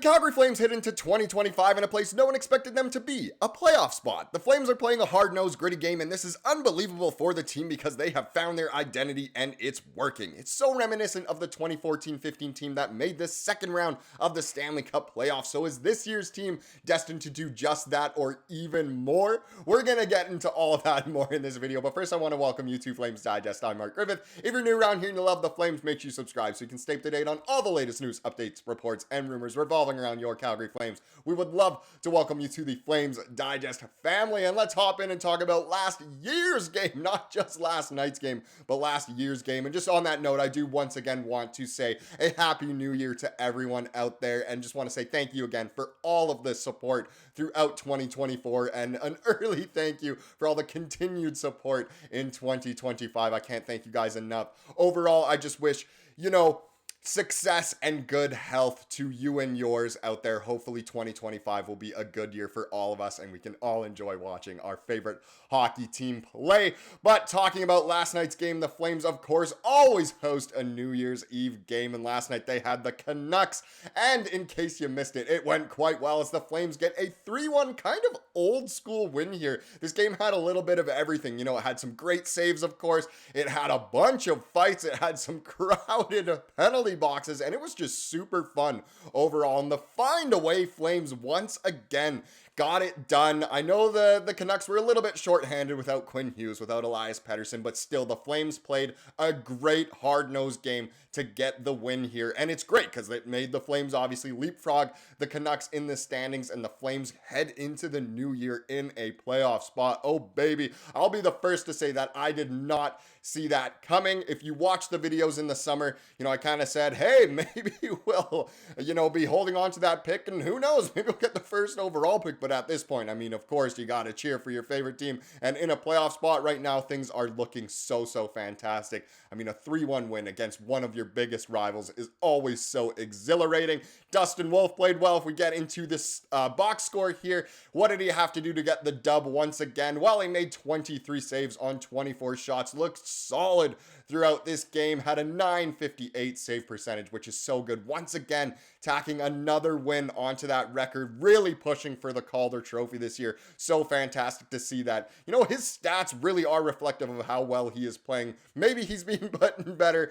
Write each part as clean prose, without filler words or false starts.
Calgary Flames hit into 2025 in a place no one expected them to be, a playoff spot. The Flames are playing a hard-nosed, gritty game, and this is unbelievable for the team because they have found their identity and it's working. It's so reminiscent of the 2014-15 team that made this second round of the Stanley Cup Playoffs. So is this year's team destined to do just that or even more? We're going to get into all of that and more in this video, but first I want to welcome you to Flames Digest. I'm Mark Griffith. If you're new around here and you love the Flames, make sure you subscribe so you can stay up to date on all the latest news, updates, reports, and rumors revolving around your Calgary Flames. We would love to welcome you to the Flames Digest family, and let's hop in and talk about last year's game, not just last night's game, but last year's game. And just on that note, I do once again want to say a happy new year to everyone out there, and just want to say thank you again for all of the support throughout 2024, and an early thank you for all the continued support in 2025. I can't thank you guys enough. Overall, I just wish, success and good health to you and yours out there. Hopefully 2025 will be a good year for all of us and we can all enjoy watching our favorite hockey team play. But talking about last night's game, the Flames, of course, always host a New Year's Eve game. And last night they had the Canucks. And in case you missed it, it went quite well as the Flames get a 3-1 kind of old school win here. This game had a little bit of everything. It had some great saves, of course. It had a bunch of fights. It had some crowded penalty boxes, and it was just super fun overall. And the find away Flames once again got it done. I know the Canucks were a little bit shorthanded without Quinn Hughes, without Elias Pettersson, but still the Flames played a great hard-nosed game to get the win here. And it's great because it made the Flames obviously leapfrog the Canucks in the standings, and the Flames head into the new year in a playoff spot. Oh baby, I'll be the first to say that I did not see that coming. If you watch the videos in the summer, I kind of said, hey, maybe we'll, be holding on to that pick, and who knows, maybe we'll get the first overall pick. But at this point, of course, you got to cheer for your favorite team. And in a playoff spot right now, things are looking so fantastic. A 3-1 win against one of your biggest rivals is always so exhilarating. Dustin Wolf played well. If we get into this box score here, what did he have to do to get the dub once again? Well, he made 23 saves on 24 shots, looked solid throughout this game, had a .958 save percentage, which is so good. Once again, tacking another win onto that record, really pushing for the Calder Trophy this year. So fantastic to see that. His stats really are reflective of how well he is playing. Maybe he's being put in better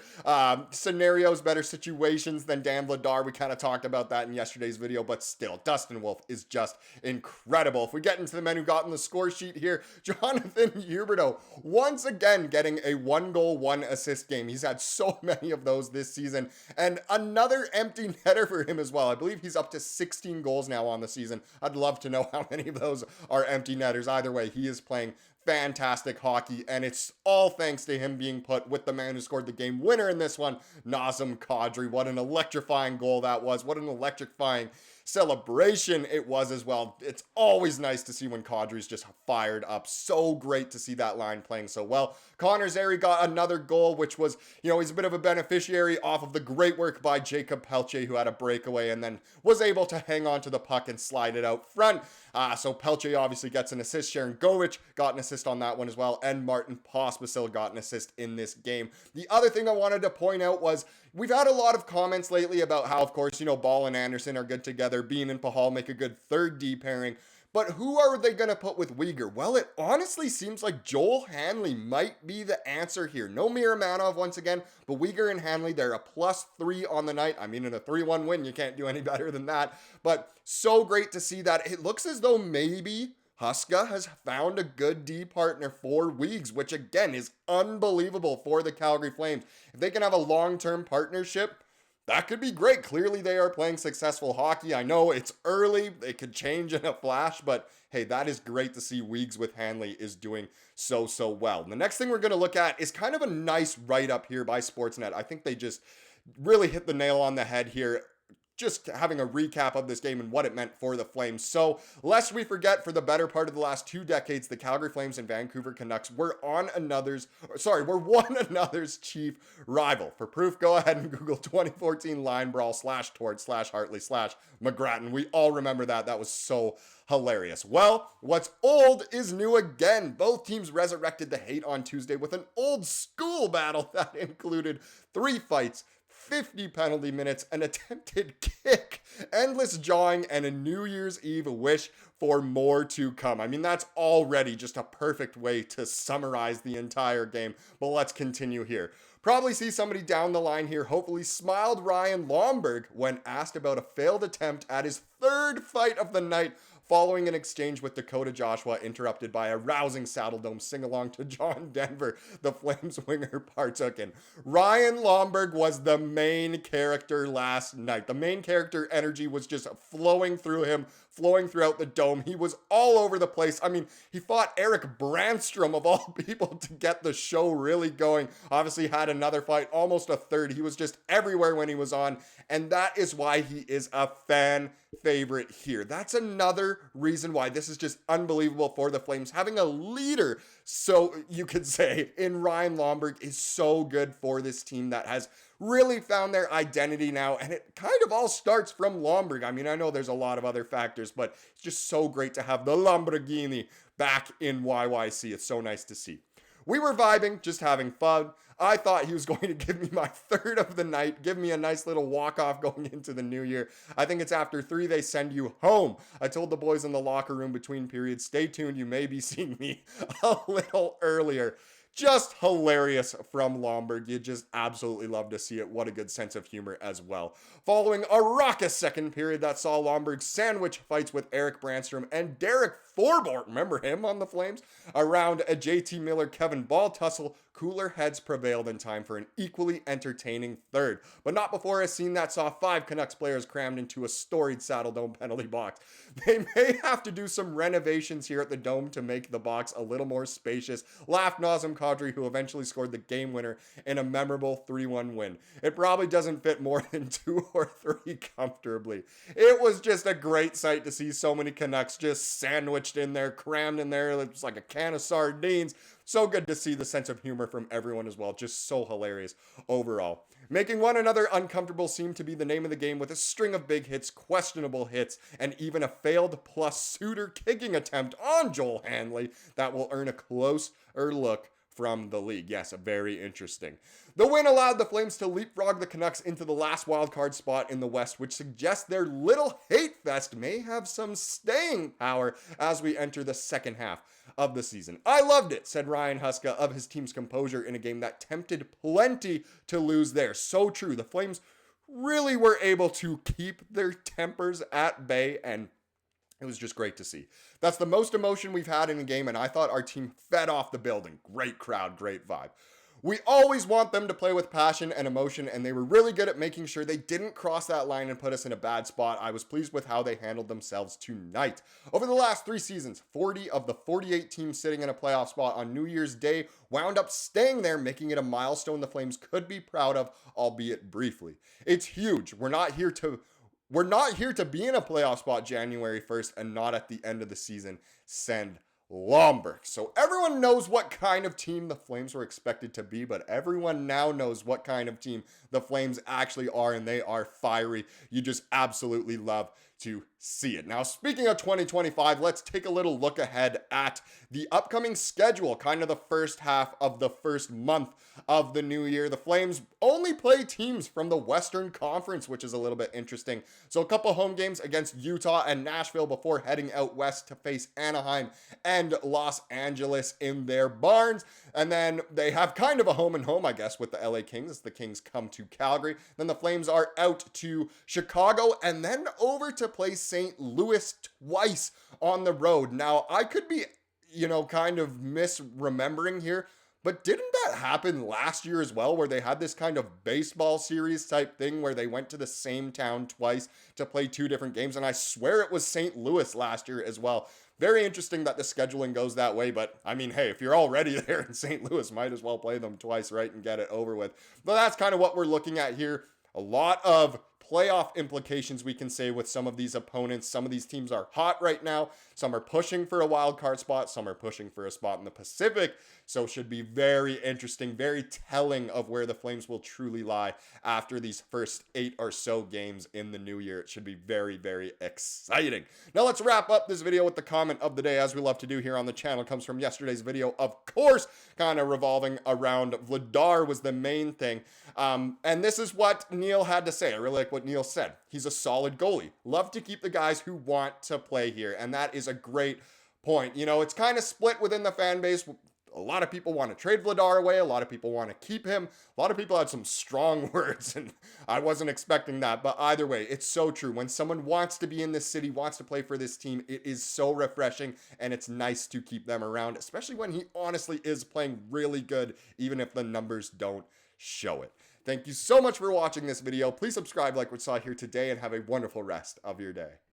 scenarios, better situations than Dan Vladar. We kind of talked about that in yesterday's video, but still, Dustin Wolf is just incredible. If we get into the men who got in the score sheet here, Jonathan Huberdeau, once again getting a 1-goal, 1-assist game. He's had so many of those this season, and another empty netter for him as well. I believe he's up to 16 goals now on the season. I'd love to know how many of those are empty netters. Either way, he is playing fantastic hockey, and it's all thanks to him being put with the man who scored the game winner in this one, Nazem Kadri. What an electrifying goal that was. What an electrifying celebration it was as well. It's always nice to see when Kadri's just fired up. So great to see that line playing so well. Connor Zary got another goal, which was, he's a bit of a beneficiary off of the great work by Jacob Pelche, who had a breakaway and then was able to hang on to the puck and slide it out front. So Pelche obviously gets an assist. Sharangovich got an assist on that one as well, and Martin Pospisil got an assist in this game. The other thing I wanted to point out was we've had a lot of comments lately about how, of course, Ball and Andersson are good together. Bean and Pahal make a good third D pairing. But who are they going to put with Weegar? Well, it honestly seems like Joel Hanley might be the answer here. No Miramanov once again, but Weegar and Hanley, they're a +3 on the night. In a 3-1 win, you can't do any better than that. But so great to see that. It looks as though maybe Huska has found a good D partner for Weegs, which again is unbelievable for the Calgary Flames. If they can have a long-term partnership, that could be great. Clearly, they are playing successful hockey. I know it's early. They could change in a flash, but hey, that is great to see. Weegs with Hanley is doing so well. The next thing we're going to look at is kind of a nice write-up here by Sportsnet. I think they just really hit the nail on the head here, just having a recap of this game and what it meant for the Flames. So, lest we forget, for the better part of the last 2 decades, the Calgary Flames and Vancouver Canucks were one another's chief rival. For proof, go ahead and Google 2014 line brawl /Torts/Hartley/McGrattan. We all remember that. That was so hilarious. Well, what's old is new again. Both teams resurrected the hate on Tuesday with an old school battle that included 3 fights, 50 penalty minutes, an attempted kick, endless jawing, and a New Year's Eve wish for more to come. I mean, that's already just a perfect way to summarize the entire game, but let's continue here. Probably see somebody down the line here hopefully smiled Ryan Lomberg when asked about a failed attempt at his third fight of the night following an exchange with Dakota Joshua interrupted by a rousing Saddle Dome sing-along to John Denver, the Flames winger partook in. Ryan Lomberg was the main character last night. The main character energy was just flowing through him, flowing throughout the dome. He was all over the place. I mean, he fought Eric Brandstrom of all people to get the show really going. Obviously had another fight, almost a third. He was just everywhere when he was on, and that is why he is a fan favorite here. That's another reason why this is just unbelievable for the Flames. Having a leader, so you could say, in Ryan Lomberg is so good for this team that has really found their identity now, and it kind of all starts from Lomberg. I mean, I know there's a lot of other factors, but it's just so great to have the Lamborghini back in YYC. It's so nice to see. We were vibing, just having fun. I thought he was going to give me my third of the night, give me a nice little walk-off going into the new year. I think it's after 3 they send you home. I told the boys in the locker room between periods, stay tuned, you may be seeing me a little earlier. Just hilarious from Lomberg. You just absolutely love to see it. What a good sense of humor as well. Following a raucous second period that saw Lomberg sandwich fights with Eric Brandstrom and Derek Forbort, remember him on the Flames, around a JT Miller Kevin Ball tussle, cooler heads prevailed in time for an equally entertaining third. But not before a scene that saw 5 Canucks players crammed into a storied Saddle Dome penalty box. They may have to do some renovations here at the Dome to make the box a little more spacious, laughed Nazem Kadri, who eventually scored the game winner in a memorable 3-1 win. It probably doesn't fit more than 2 or 3 comfortably. It was just a great sight to see so many Canucks just sandwiched in there, crammed in there. It was like a can of sardines. So good to see the sense of humor from everyone as well. Just so hilarious overall. Making one another uncomfortable seemed to be the name of the game, with a string of big hits, questionable hits, and even a failed plus Suter kicking attempt on Joel Hanley that will earn a closer look from the league. Yes, very interesting. The win allowed the Flames to leapfrog the Canucks into the last wildcard spot in the West, which suggests their little hate fest may have some staying power as we enter the second half of the season. I loved it, said Ryan Huska of his team's composure in a game that tempted plenty to lose there. So true. The Flames really were able to keep their tempers at bay, and it was just great to see. That's the most emotion we've had in a game, and I thought our team fed off the building. Great crowd, great vibe. We always want them to play with passion and emotion, and they were really good at making sure they didn't cross that line and put us in a bad spot. I was pleased with how they handled themselves tonight. Over the last 3 seasons, 40 of the 48 teams sitting in a playoff spot on New Year's Day wound up staying there, making it a milestone the Flames could be proud of, albeit briefly. It's huge. We're not here to be in a playoff spot January 1st and not at the end of the season. Send Lomberg. So everyone knows what kind of team the Flames were expected to be, but everyone now knows what kind of team the Flames actually are, and they are fiery. You just absolutely love to see it. Now, speaking of 2025, let's take a little look ahead at the upcoming schedule, kind of the first half of the first month of the new year. The Flames only play teams from the Western Conference, which is a little bit interesting. So a couple home games against Utah and Nashville before heading out west to face Anaheim and Los Angeles in their barns. And then they have kind of a home and home, I guess, with the LA Kings as the Kings come to Calgary. Then the Flames are out to Chicago and then over to play St. Louis twice on the road. Now, I could be, kind of misremembering here, but didn't that happen last year as well, where they had this kind of baseball series type thing where they went to the same town twice to play 2 different games? And I swear it was St. Louis last year as well. Very interesting that the scheduling goes that way, but I mean, hey, if you're already there in St. Louis, might as well play them twice, right, and get it over with. But that's kind of what we're looking at here. A lot of playoff implications, we can say, with some of these opponents. Some of these teams are hot right now. Some are pushing for a wild card spot. Some are pushing for a spot in the Pacific. So should be very interesting, very telling of where the Flames will truly lie after these first 8 or so games in the new year. It should be very, very exciting. Now let's wrap up this video with the comment of the day, as we love to do here on the channel. It comes from yesterday's video, of course, kind of revolving around Vladar was the main thing. And this is what Neil had to say. I really like what Neil said. He's a solid goalie. Love to keep the guys who want to play here. And that is a great point. You know, it's kind of split within the fan base. A lot of people want to trade Vladar away. A lot of people want to keep him. A lot of people had some strong words, and I wasn't expecting that. But either way, it's so true. When someone wants to be in this city, wants to play for this team, it is so refreshing, and it's nice to keep them around, especially when he honestly is playing really good, even if the numbers don't show it. Thank you so much for watching this video. Please subscribe like we saw here today, and have a wonderful rest of your day.